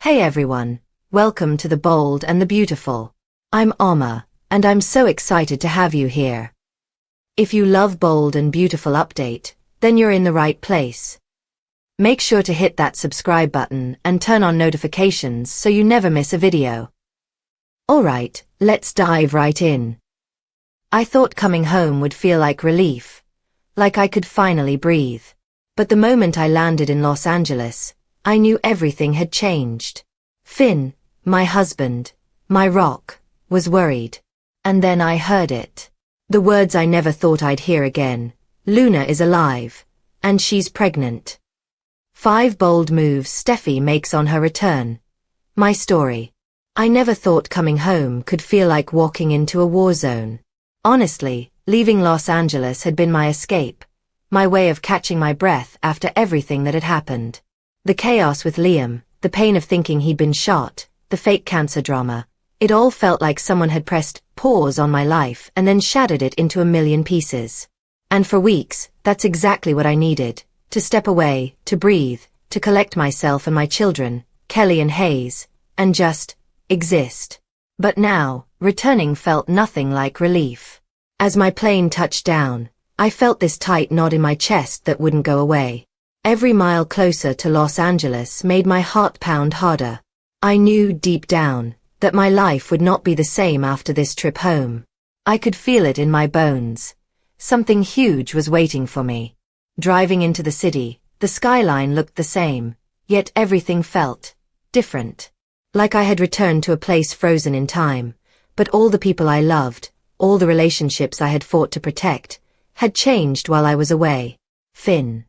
Hey everyone, welcome to The Bold and the Beautiful. I'm Oma, and I'm so excited to have you here. If you love Bold and Beautiful update, then you're in the right place. Make sure to hit that subscribe button and turn on notifications so you never miss a video. Alright, let's dive right in. I thought coming home would feel like relief, like I could finally breathe. But the moment I landed in Los Angeles, I knew everything had changed. Finn, my husband, my rock, was worried. And then I heard it. The words I never thought I'd hear again. Luna is alive. And she's pregnant. 5 bold moves Steffy makes on her return. My story. I never thought coming home could feel like walking into a war zone. Honestly, leaving Los Angeles had been my escape. My way of catching my breath after everything that had happened. The chaos with Liam, the pain of thinking he'd been shot, the fake cancer drama. It all felt like someone had pressed pause on my life and then shattered it into a million pieces. And for weeks, that's exactly what I needed. To step away, to breathe, to collect myself and my children, Kelly and Hayes, and just exist. But now, returning felt nothing like relief. As my plane touched down, I felt this tight knot in my chest that wouldn't go away. Every mile closer to Los Angeles made my heart pound harder. I knew deep down that my life would not be the same after this trip home. I could feel it in my bones. Something huge was waiting for me. Driving into the city, the skyline looked the same, yet everything felt different. Like I had returned to a place frozen in time, but all the people I loved, all the relationships I had fought to protect, had changed while I was away. Finn.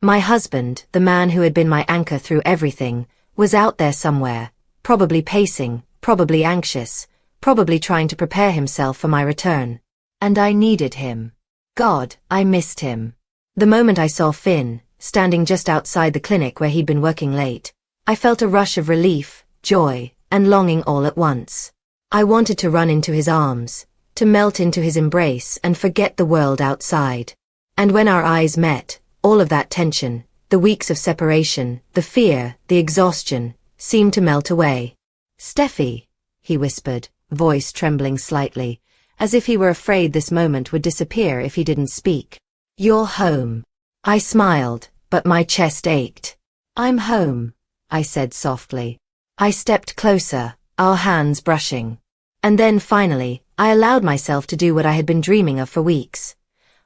My husband, the man who had been my anchor through everything, was out there somewhere, probably pacing, probably anxious, probably trying to prepare himself for my return. And I needed him. God, I missed him. The moment I saw Finn, standing just outside the clinic where he'd been working late, I felt a rush of relief, joy, and longing all at once. I wanted to run into his arms, to melt into his embrace and forget the world outside. And when our eyes met, all of that tension, the weeks of separation, the fear, the exhaustion, seemed to melt away. Steffy, he whispered, voice trembling slightly, as if he were afraid this moment would disappear if he didn't speak. You're home. I smiled, but my chest ached. I'm home, I said softly. I stepped closer, our hands brushing. And then finally, I allowed myself to do what I had been dreaming of for weeks.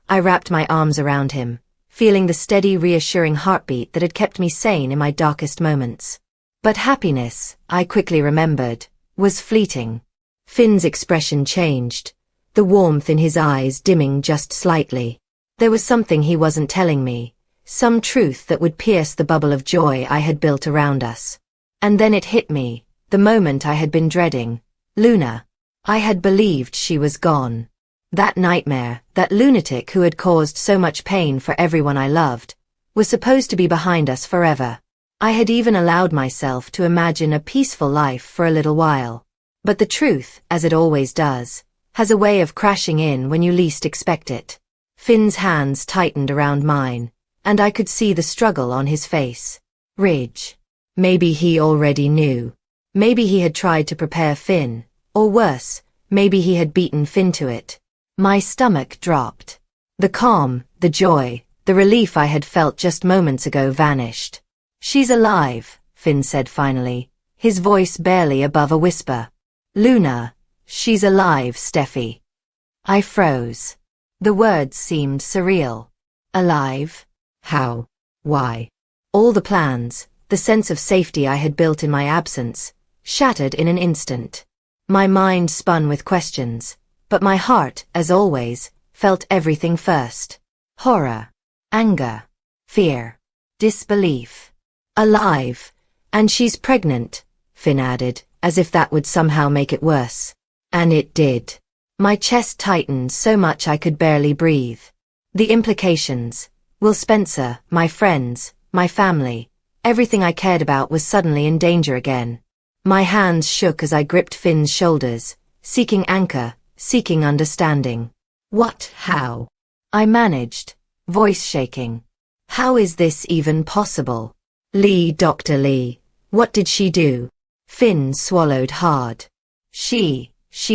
I wrapped my arms around him, feeling the steady, reassuring heartbeat that had kept me sane in my darkest moments. But happiness, I quickly remembered, was fleeting. Finn's expression changed, the warmth in his eyes dimming just slightly. There was something he wasn't telling me, some truth that would pierce the bubble of joy I had built around us. And then it hit me, the moment I had been dreading. Luna. I had believed she was gone. That nightmare, that lunatic who had caused so much pain for everyone I loved, was supposed to be behind us forever. I had even allowed myself to imagine a peaceful life for a little while. But the truth, as it always does, has a way of crashing in when you least expect it. Finn's hands tightened around mine, and I could see the struggle on his face. Ridge. Maybe he already knew. Maybe he had tried to prepare Finn, or worse, maybe he had beaten Finn to it. My stomach dropped. The calm, the joy, the relief I had felt just moments ago vanished. She's alive, Finn said finally, his voice barely above a whisper. Luna, she's alive, Steffy. I froze. The words seemed surreal. Alive? How? Why? All the plans, the sense of safety I had built in my absence, shattered in an instant. My mind spun with questions. But my heart, as always, felt everything first. Horror, anger, fear, disbelief. Alive. And she's pregnant, Finn added, as if that would somehow make it worse. And it did. My chest tightened so much I could barely breathe. The implications. Will Spencer, my friends, my family, everything I cared about was suddenly in danger again. My hands shook as I gripped Finn's shoulders, seeking anchor, seeking understanding. What? How? I managed, voice shaking. How is this even possible? Lee, Dr. Lee, what did she do? Finn swallowed hard. She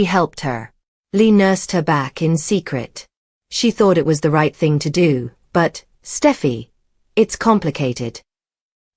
helped her. Lee nursed her back in secret. She thought it was the right thing to do, but, Steffy, it's complicated.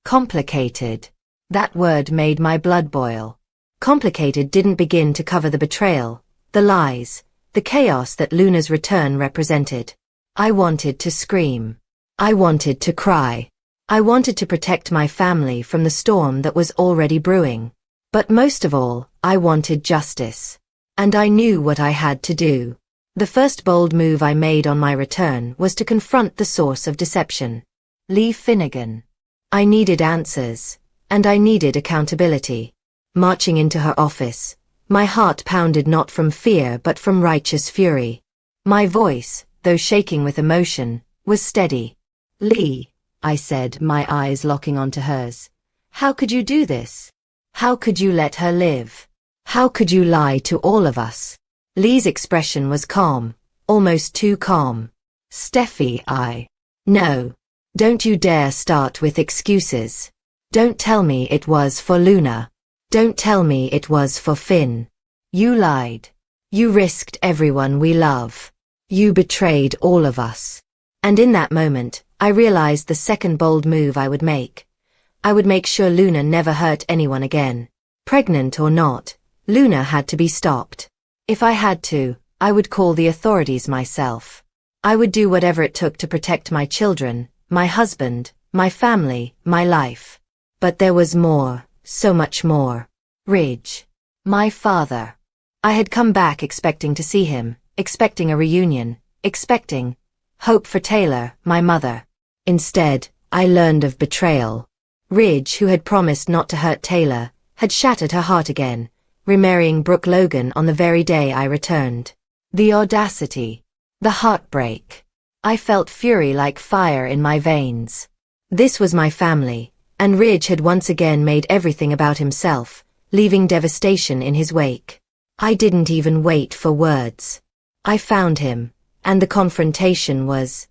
Complicated. That word made my blood boil. Complicated didn't begin to cover the betrayal, the lies, the chaos that Luna's return represented. I wanted to scream. I wanted to cry. I wanted to protect my family from the storm that was already brewing. But most of all, I wanted justice. And I knew what I had to do. The first bold move I made on my return was to confront the source of deception. Lee Finnegan. I needed answers. And I needed accountability. Marching into her office, my heart pounded not from fear but from righteous fury. My voice, though shaking with emotion, was steady. Lee, I said, my eyes locking onto hers. How could you do this? How could you let her live? How could you lie to all of us? Lee's expression was calm, almost too calm. Steffy, No. Don't you dare start with excuses. Don't tell me it was for Luna. Don't tell me it was for Finn. You lied. You risked everyone we love. You betrayed all of us. And in that moment, I realized the second bold move I would make. I would make sure Luna never hurt anyone again. Pregnant or not, Luna had to be stopped. If I had to, I would call the authorities myself. I would do whatever it took to protect my children, my husband, my family, my life. But there was more, so much more. Ridge. My father. I had come back expecting to see him, expecting a reunion, expecting hope for Taylor, my mother. Instead, I learned of betrayal. Ridge, who had promised not to hurt Taylor, had shattered her heart again, remarrying Brooke Logan on the very day I returned. The audacity. The heartbreak. I felt fury like fire in my veins. This was my family. And Ridge had once again made everything about himself, leaving devastation in his wake. I didn't even wait for words. I found him, and the confrontation was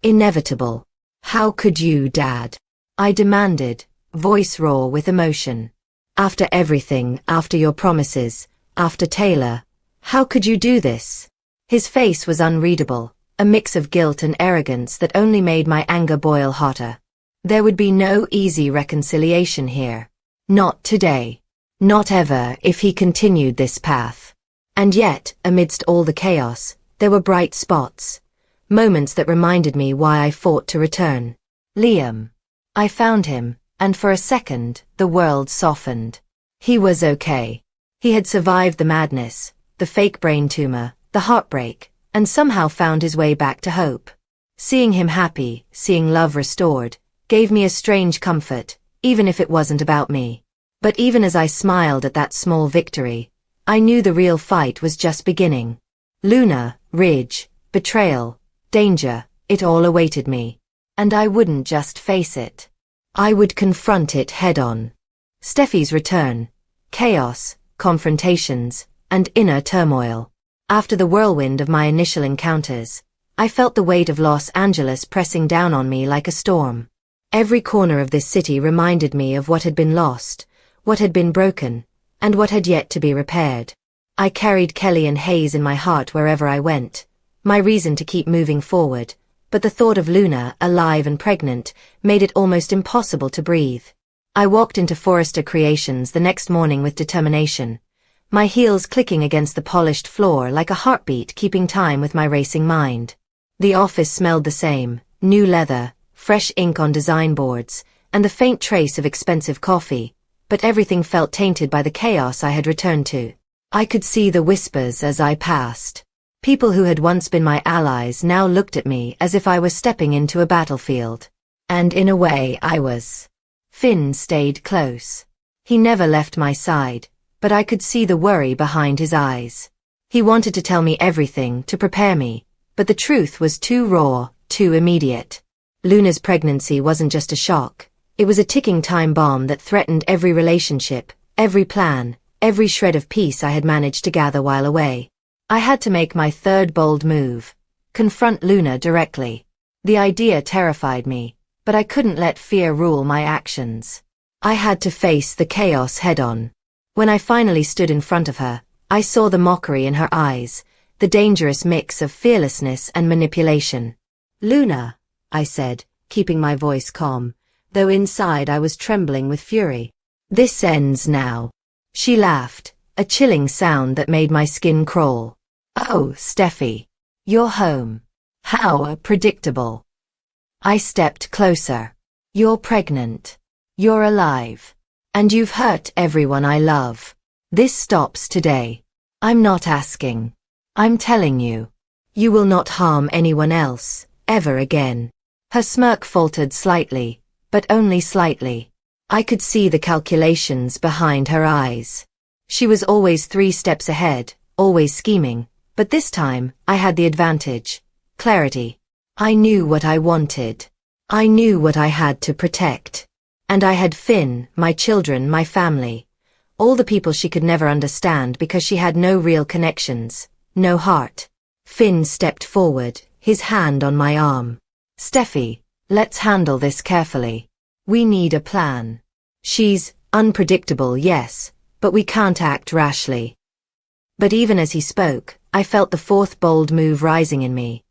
inevitable. How could you, Dad? I demanded, voice raw with emotion. After everything, after your promises, after Taylor, how could you do this? His face was unreadable, a mix of guilt and arrogance that only made my anger boil hotter. There would be no easy reconciliation here. Not today. Not ever if he continued this path. And yet, amidst all the chaos, there were bright spots. Moments that reminded me why I fought to return. Liam. I found him, and for a second, the world softened. He was okay. He had survived the madness, the fake brain tumor, the heartbreak, and somehow found his way back to hope. Seeing him happy, seeing love restored, gave me a strange comfort, even if it wasn't about me. But even as I smiled at that small victory, I knew the real fight was just beginning. Luna, Ridge, betrayal, danger, it all awaited me. And I wouldn't just face it. I would confront it head-on. Steffy's return, chaos, confrontations, and inner turmoil. After the whirlwind of my initial encounters, I felt the weight of Los Angeles pressing down on me like a storm. Every corner of this city reminded me of what had been lost, what had been broken, and what had yet to be repaired. I carried Kelly and Hayes in my heart wherever I went, my reason to keep moving forward, but the thought of Luna, alive and pregnant, made it almost impossible to breathe. I walked into Forrester Creations the next morning with determination, my heels clicking against the polished floor like a heartbeat keeping time with my racing mind. The office smelled the same, new leather, fresh ink on design boards, and the faint trace of expensive coffee, but everything felt tainted by the chaos I had returned to. I could see the whispers as I passed. People who had once been my allies now looked at me as if I were stepping into a battlefield. And in a way I was. Finn stayed close. He never left my side, but I could see the worry behind his eyes. He wanted to tell me everything, to prepare me, but the truth was too raw, too immediate. Luna's pregnancy wasn't just a shock. It was a ticking time bomb that threatened every relationship, every plan, every shred of peace I had managed to gather while away. I had to make my third bold move. Confront Luna directly. The idea terrified me, but I couldn't let fear rule my actions. I had to face the chaos head-on. When I finally stood in front of her, I saw the mockery in her eyes, the dangerous mix of fearlessness and manipulation. "Luna," I said, keeping my voice calm, though inside I was trembling with fury. "This ends now." She laughed, a chilling sound that made my skin crawl. "Oh, Steffy. You're home. How predictable." I stepped closer. "You're pregnant. You're alive. And you've hurt everyone I love. This stops today. I'm not asking. I'm telling you. You will not harm anyone else, ever again." Her smirk faltered slightly, but only slightly. I could see the calculations behind her eyes. She was always 3 steps ahead, always scheming, but this time, I had the advantage. Clarity. I knew what I wanted. I knew what I had to protect. And I had Finn, my children, my family. All the people she could never understand because she had no real connections, no heart. Finn stepped forward, his hand on my arm. "Steffy, let's handle this carefully. We need a plan. She's unpredictable, yes, but we can't act rashly." But even as he spoke, I felt the 4th bold move rising in me.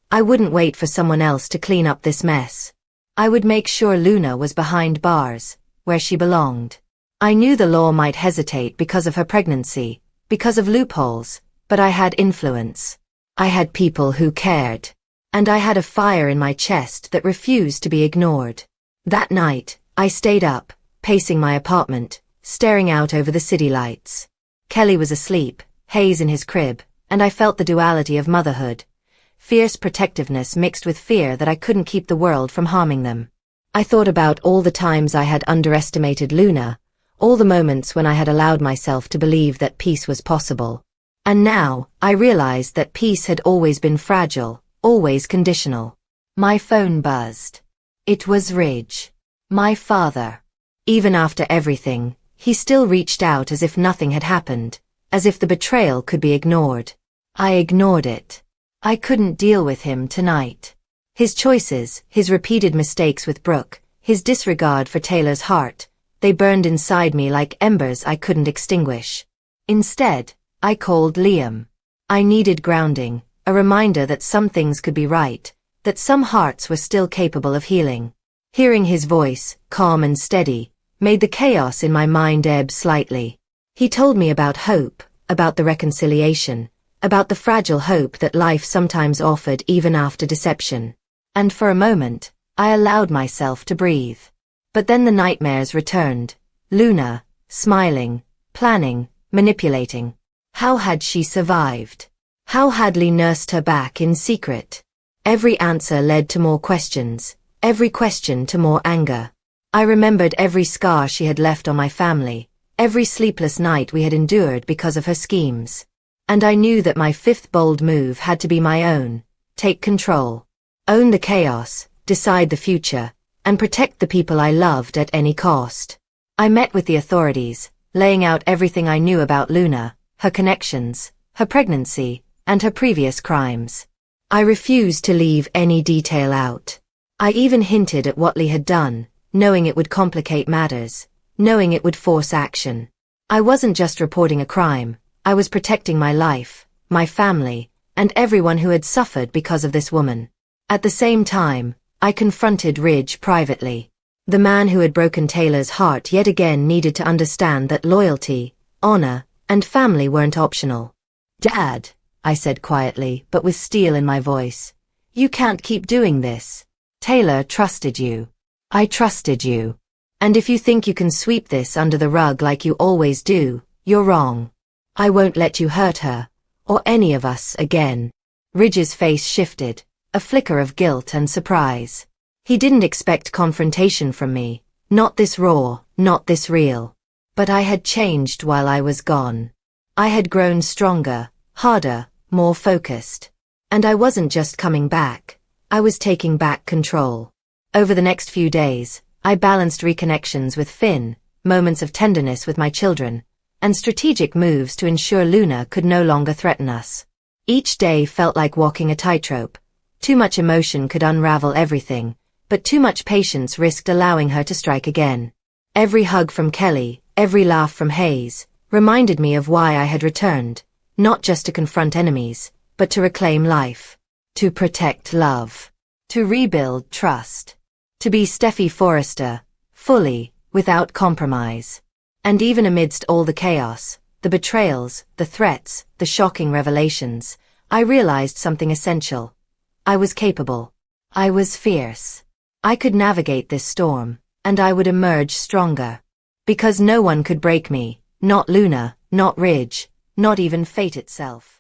I wouldn't wait for someone else to clean up this mess. I would make sure Luna was behind bars, where she belonged. I knew the law might hesitate because of her pregnancy, because of loopholes, but I had influence. I had people who cared. And I had a fire in my chest that refused to be ignored. That night, I stayed up, pacing my apartment, staring out over the city lights. Kelly was asleep, Hayes in his crib, and I felt the duality of motherhood. Fierce protectiveness mixed with fear that I couldn't keep the world from harming them. I thought about all the times I had underestimated Luna, all the moments when I had allowed myself to believe that peace was possible. And now, I realized that peace had always been fragile, always conditional. My phone buzzed. It was Ridge. My father. Even after everything, he still reached out as if nothing had happened, as if the betrayal could be ignored. I ignored it. I couldn't deal with him tonight. His choices, his repeated mistakes with Brooke, his disregard for Taylor's heart, they burned inside me like embers I couldn't extinguish. Instead, I called Liam. I needed grounding, a reminder that some things could be right, that some hearts were still capable of healing. Hearing his voice, calm and steady, made the chaos in my mind ebb slightly. He told me about hope, about the reconciliation, about the fragile hope that life sometimes offered even after deception. And for a moment, I allowed myself to breathe. But then the nightmares returned. Luna, smiling, planning, manipulating. How had she survived? How had Lee nursed her back in secret? Every answer led to more questions, every question to more anger. I remembered every scar she had left on my family, every sleepless night we had endured because of her schemes. And I knew that my 5th bold move had to be my own. Take control. Own the chaos, decide the future, and protect the people I loved at any cost. I met with the authorities, laying out everything I knew about Luna, her connections, her pregnancy, and her previous crimes. I refused to leave any detail out. I even hinted at what Lee had done, knowing it would complicate matters, knowing it would force action. I wasn't just reporting a crime, I was protecting my life, my family, and everyone who had suffered because of this woman. At the same time, I confronted Ridge privately. The man who had broken Taylor's heart yet again needed to understand that loyalty, honor, and family weren't optional. "Dad," I said quietly, but with steel in my voice, "you can't keep doing this. Taylor trusted you. I trusted you. And if you think you can sweep this under the rug like you always do, you're wrong. I won't let you hurt her, or any of us again." Ridge's face shifted, a flicker of guilt and surprise. He didn't expect confrontation from me, not this raw, not this real. But I had changed while I was gone. I had grown stronger, harder, more focused. And I wasn't just coming back, I was taking back control. Over the next few days, I balanced reconnections with Finn, moments of tenderness with my children, and strategic moves to ensure Luna could no longer threaten us. Each day felt like walking a tightrope. Too much emotion could unravel everything, but too much patience risked allowing her to strike again. Every hug from Kelly, every laugh from Hayes, reminded me of why I had returned, not just to confront enemies, but to reclaim life, to protect love, to rebuild trust, to be Steffy Forrester, fully, without compromise. And even amidst all the chaos, the betrayals, the threats, the shocking revelations, I realized something essential. I was capable. I was fierce. I could navigate this storm, and I would emerge stronger. Because no one could break me, not Luna, not Ridge, not even fate itself.